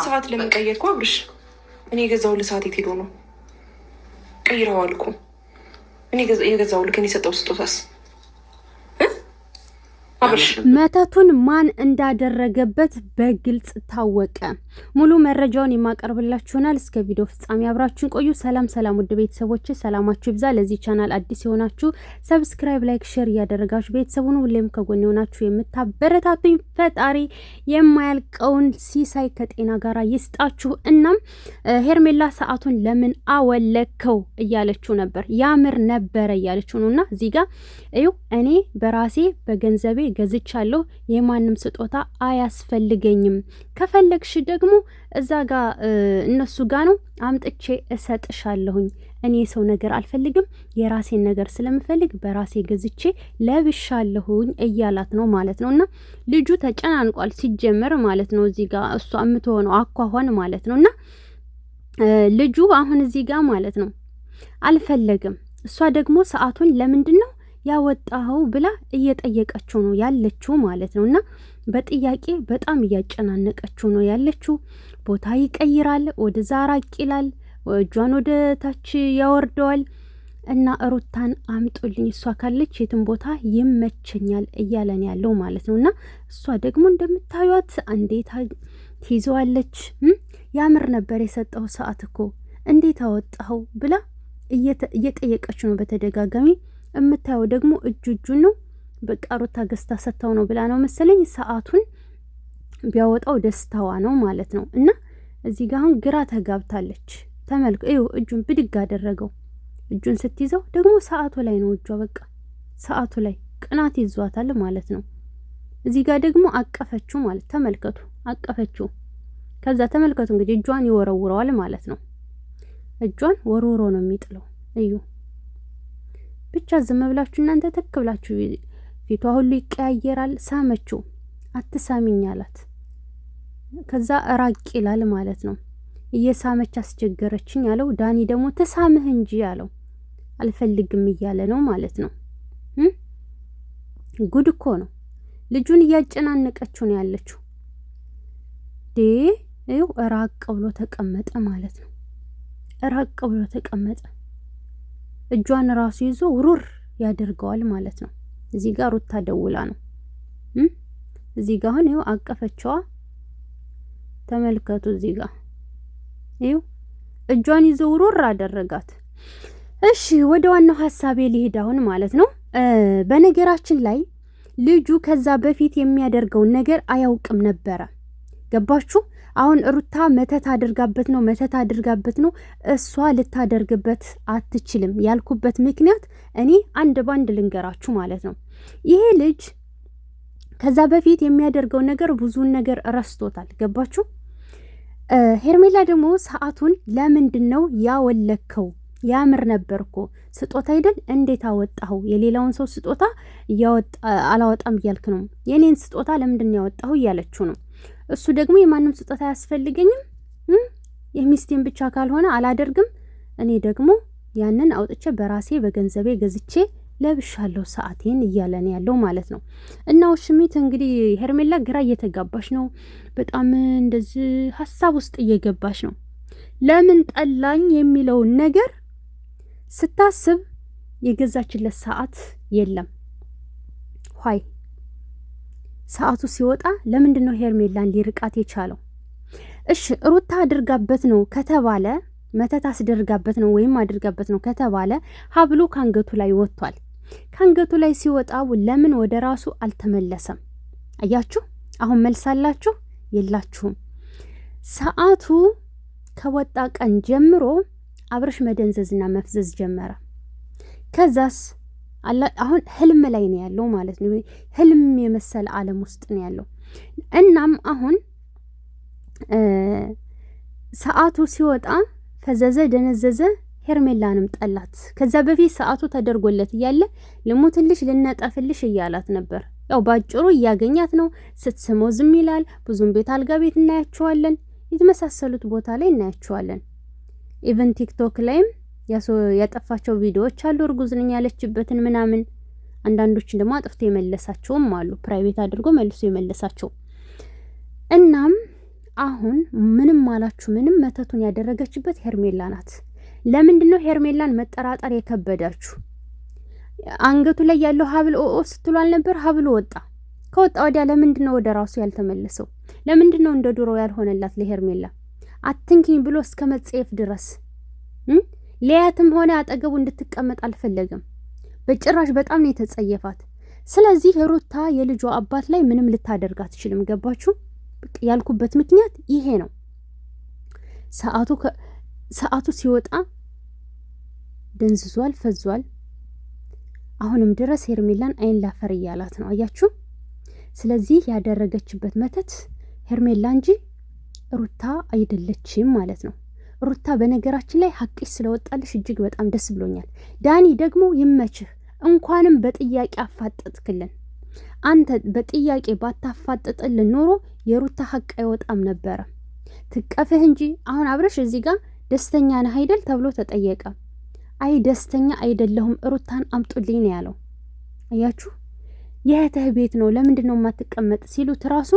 ሰዓት ለምን ቀየርኩ? አብርሽ እኔ የገዛሁልህ ሰዓት የት ሄዶ ነው? ቀይረዋል እኮ እኔ የገዛሁልህ ከእኔ የሰጠው ስጦታስ? መተቱን ማን እንዳደረገበት በግልጽ ታወቀ። ሙሉ መረጃውን የማቀርብላችሁናል። እስከ ቪዲዮ ፍጻሜ አብራችሁን ቆዩ። ሰላም ውድ ቤተሰቦች ሰላማችሁ ይብዛ። ለዚህ ቻናል አዲስ የሆናችሁ ሰብስክራይብ፣ ላይክ፣ ሼር እያደረጋችሁ ቤተሰቡን ሁሌም ከጎን የሆናችሁ የምታበረታቱኝ ፈጣሪ የማያልቀውን ሲሳይ ከጤና ጋር ይስጣችሁ። እናም ሄርሜላ ሰዓቱን ለምን አወለከው እያለችው ነበር። ያምር ነበረ እያለችው ነውና እዚህ ጋር እዩ እኔ በራሴ በገንዘቤ ገዝቻለሁ። የማንም ስጦታ አያስፈልገኝም። ከፈለግሽ ደግሞ እዛ ጋር እነሱ ጋር ነው አምጥቼ እሰጥሻለሁኝ። እኔ የሰው ነገር አልፈልግም። የራሴን ነገር ስለምፈልግ በራሴ ገዝቼ ለብሻለሁኝ እያላት ነው ማለት ነው። እና ልጁ ተጨናንቋል ሲጀመር ማለት ነው። እዚህ ጋር እሷ የምትሆነው አኳኋን ማለት ነው። እና ልጁ አሁን እዚህ ጋር ማለት ነው አልፈለግም። እሷ ደግሞ ሰዓቱን ለምንድን ነው ያወጣኸው ብላ እየጠየቀችው ነው ያለችው ማለት ነው። እና በጥያቄ በጣም እያጨናነቀችው ነው ያለችው። ቦታ ይቀይራል፣ ወደዛ ራቅ ይላል፣ እጇን ወደ ታች ያወርደዋል። እና ሩታን አምጡልኝ፣ እሷ ካለች የትም ቦታ ይመቸኛል እያለን ያለው ማለት ነው። እና እሷ ደግሞ እንደምታዩት እንዴት ትይዘዋለች። ያምር ነበር የሰጠው ሰዓት እኮ እንዴት አወጣኸው ብላ እየጠየቀች ነው በተደጋጋሚ። የምታየው ደግሞ እጁን ነው። በቃ ሩታ ገዝታ ሰጥታው ነው ብላ ነው መሰለኝ ሰዓቱን ቢያወጣው ደስታዋ ነው ማለት ነው። እና እዚህ ጋር አሁን ግራ ተጋብታለች። ተመልክ እዩ እጁን ብድግ አደረገው። እጁን ስትይዘው ደግሞ ሰዓቱ ላይ ነው እጇ። በቃ ሰዓቱ ላይ ቅናት ይዟታል ማለት ነው። እዚህ ጋር ደግሞ አቀፈችው ማለት ተመልከቱ፣ አቀፈችው። ከዛ ተመልከቱ እንግዲህ እጇን ይወረውረዋል ማለት ነው። እጇን ወርውሮ ነው የሚጥለው። እዩ ብቻ ዝም ብላችሁ እናንተ ተክብላችሁ ፊቷ ሁሉ ይቀያየራል። ሳመችው። አትሳሚኝ አላት። ከዛ ራቅ ይላል ማለት ነው። እየሳመች አስቸገረችኝ ያለው ዳኒ ደግሞ ተሳምህ እንጂ ያለው አልፈልግም እያለ ነው ማለት ነው። ጉድ እኮ ነው። ልጁን እያጨናነቀችው ነው ያለችው። ይኸው ራቅ ብሎ ተቀመጠ ማለት ነው። ራቅ ብሎ ተቀመጠ። እጇን ራሱ ይዞ ውሩር ያደርገዋል ማለት ነው። እዚህ ጋር ሩታ ደውላ ነው። እዚህ ጋር አሁን ይኸው አቀፈችዋ። ተመልከቱ እዚህ ጋር ይኸው እጇን ይዞ ውሩር አደረጋት። እሺ ወደ ዋናው ሐሳቤ ልሄድ አሁን ማለት ነው። በነገራችን ላይ ልጁ ከዛ በፊት የሚያደርገውን ነገር አያውቅም ነበረ። ገባችሁ? አሁን ሩታ መተት አድርጋበት ነው እሷ ልታደርግበት አትችልም ያልኩበት ምክንያት እኔ አንድ ባንድ ልንገራችሁ ማለት ነው። ይሄ ልጅ ከዛ በፊት የሚያደርገው ነገር ብዙን ነገር ረስቶታል። ገባችሁ? ሄርሜላ ደግሞ ሰዓቱን ለምንድን ነው ያወለከው? ያምር ነበር እኮ ስጦታ አይደል? እንዴት አወጣኸው? የሌላውን ሰው ስጦታ አላወጣም እያልክ ነው። የኔን ስጦታ ለምንድን ነው ያወጣኸው እያለችው ነው። እሱ ደግሞ የማንም ስጦታ አያስፈልገኝም፣ የሚስቴን ብቻ ካልሆነ አላደርግም፣ እኔ ደግሞ ያንን አውጥቼ በራሴ በገንዘቤ ገዝቼ ለብሻለሁ ሰዓቴን እያለን ያለው ማለት ነው። እና ውሽሚት እንግዲህ ሄርሜላ ግራ እየተጋባሽ ነው። በጣም እንደዚህ ሀሳብ ውስጥ እየገባሽ ነው። ለምን ጠላኝ የሚለውን ነገር ስታስብ የገዛችለት ሰዓት የለም። ኋይ ሰዓቱ ሲወጣ ለምንድን ነው ሄርሜላን ሊርቃት የቻለው? እሺ ሩታ አድርጋበት ነው ከተባለ፣ መተት አስደርጋበት ነው ወይም አድርጋበት ነው ከተባለ ሀብሉ ካንገቱ ላይ ወጥቷል። ካንገቱ ላይ ሲወጣው ለምን ወደ ራሱ አልተመለሰም? አያችሁ? አሁን መልሳላችሁ የላችሁም። ሰዓቱ ከወጣ ቀን ጀምሮ አብርሽ መደንዘዝና መፍዘዝ ጀመረ። ከዛስ አሁን ህልም ላይ ነው ያለው ማለት ነው። ህልም የመሰለ ዓለም ውስጥ ነው ያለው። እናም አሁን ሰዓቱ ሲወጣ ፈዘዘ፣ ደነዘዘ፣ ሄርሜላንም ጠላት። ከዛ በፊት ሰዓቱ ተደርጎለት እያለ ልሙትልሽ ልነጠፍልሽ እያላት ነበር። ያው ባጭሩ እያገኛት ነው። ስትስመው ዝም ይላል። ብዙም ቤት አልጋ ቤት እናያቸዋለን። የተመሳሰሉት ቦታ ላይ እናያቸዋለን። ኢቨን ቲክቶክ ላይም ያጠፋቸው ቪዲዮዎች አሉ። እርጉዝ ነኝ ያለችበትን ምናምን። አንዳንዶችን ደግሞ አጥፍቶ የመለሳቸውም አሉ። ፕራይቬት አድርጎ መልሶ የመለሳቸው። እናም አሁን ምንም አላችሁ ምንም መተቱን ያደረገችበት ሄርሜላ ናት። ለምንድነው ሄርሜላን መጠራጠር የከበዳችሁ? አንገቱ ላይ ያለው ሀብል ኦኦ ስትሉ አልነበር? ሀብሉ ወጣ። ከወጣ ወዲያ ለምንድነው ወደ ራሱ ያልተመለሰው? ለምንድነው እንደ ድሮ ያልሆነላት ለሄርሜላ? አትንኪኝ ብሎ እስከ መጸየፍ ድረስ ሊያትም ሆነ አጠገቡ እንድትቀመጥ አልፈለገም። በጭራሽ በጣም ነው የተጸየፋት። ስለዚህ ሩታ የልጇ አባት ላይ ምንም ልታደርግ አትችልም። ገባችሁ? ያልኩበት ምክንያት ይሄ ነው። ሰዓቱ ሲወጣ ደንዝዟል፣ ፈዟል። አሁንም ድረስ ሄርሜላን አይን ላፈር እያላት ነው። አያችሁ? ስለዚህ ያደረገችበት መተት ሄርሜላ እንጂ ሩታ አይደለችም ማለት ነው። ሩታ በነገራችን ላይ ሀቅሽ ስለወጣልሽ እጅግ በጣም ደስ ብሎኛል። ዳኒ ደግሞ ይመችህ። እንኳንም በጥያቄ አፋጠጥክልን። አንተ በጥያቄ ባታፋጠጥልን ኖሮ የሩታ ሀቅ አይወጣም ነበረ። ትቀፍህ እንጂ አሁን አብረሽ እዚህ ጋር ደስተኛ ነህ አይደል ተብሎ ተጠየቀ። አይ ደስተኛ አይደለሁም ሩታን አምጡልኝ ነው ያለው። አያችሁ? የእህትህ ቤት ነው ለምንድን ነው የማትቀመጥ ሲሉት ራሱ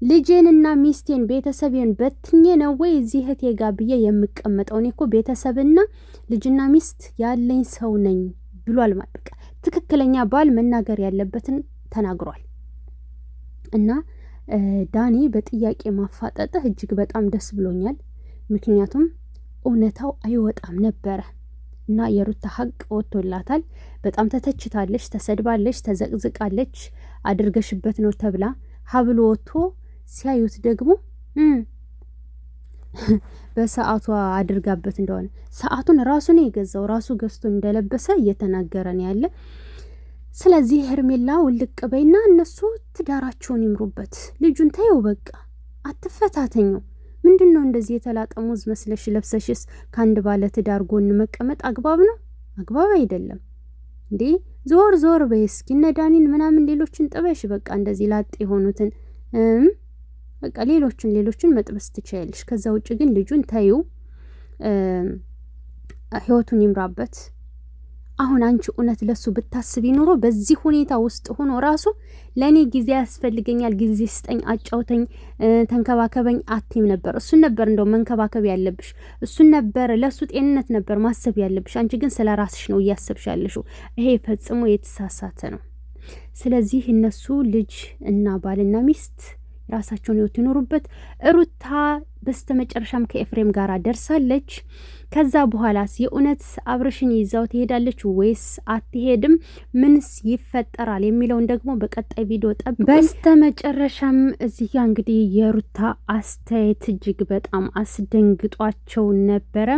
ልጄንና ሚስቴን ቤተሰቤን በትኜ ነው ወይ እዚህ እህቴ ጋር ብዬ የምቀመጠው? እኔ እኮ ቤተሰብና ልጅና ሚስት ያለኝ ሰው ነኝ ብሏል። ማለት ትክክለኛ ባል መናገር ያለበትን ተናግሯል። እና ዳኒ በጥያቄ ማፋጠጥህ እጅግ በጣም ደስ ብሎኛል። ምክንያቱም እውነታው አይወጣም ነበረ እና የሩታ ሀቅ ወጥቶላታል። በጣም ተተችታለች፣ ተሰድባለች፣ ተዘቅዝቃለች። አድርገሽበት ነው ተብላ ሀብሎ ወጥቶ ሲያዩት ደግሞ በሰዓቷ አድርጋበት እንደሆነ ሰዓቱን ራሱ ነው የገዛው፣ ራሱ ገዝቶ እንደለበሰ እየተናገረ ነው ያለ። ስለዚህ ሄርሜላ ውልቅ በይና እነሱ ትዳራቸውን ይምሩበት። ልጁን ተይው በቃ አትፈታተኙ። ምንድን ነው እንደዚህ የተላጠ ሙዝ መስለሽ ለብሰሽስ ከአንድ ባለ ትዳር ጎን መቀመጥ አግባብ ነው? አግባብ አይደለም እንዴ። ዞር ዞር በይ እስኪ እነ ዳኒን ምናምን ሌሎችን ጥበሽ። በቃ እንደዚህ ላጥ የሆኑትን በቃ ሌሎችን መጥበስ ትችያለሽ። ከዛ ውጭ ግን ልጁን ታዩ፣ ህይወቱን ይምራበት። አሁን አንቺ እውነት ለሱ ብታስቢ ኑሮ በዚህ ሁኔታ ውስጥ ሆኖ ራሱ ለኔ ጊዜ ያስፈልገኛል፣ ጊዜ ስጠኝ፣ አጫውተኝ፣ ተንከባከበኝ አትይም ነበር። እሱን ነበር እንደው መንከባከብ ያለብሽ፣ እሱን ነበር ለሱ ጤንነት ነበር ማሰብ ያለብሽ። አንቺ ግን ስለ ራስሽ ነው እያሰብሽ ያለሽው። ይሄ ፈጽሞ የተሳሳተ ነው። ስለዚህ እነሱ ልጅ እና ባልና ሚስት ራሳቸውን ህይወት ይኖሩበት። ሩታ በስተመጨረሻም ከኤፍሬም ጋር ደርሳለች። ከዛ በኋላስ የእውነት አብርሽን ይዛው ትሄዳለች ወይስ አትሄድም? ምንስ ይፈጠራል የሚለውን ደግሞ በቀጣይ ቪዲዮ ጠብቁ። በስተመጨረሻም እዚህ ጋር እንግዲህ የሩታ አስተያየት እጅግ በጣም አስደንግጧቸው ነበረ።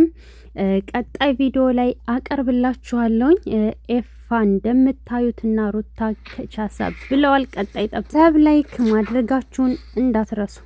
ቀጣይ ቪዲዮ ላይ አቀርብላችኋለሁኝ። ኤፋ እንደምታዩትና ሩታ ከቻሳ ብለዋል። ቀጣይ ጠብ ላይክ ማድረጋችሁን እንዳትረሱ።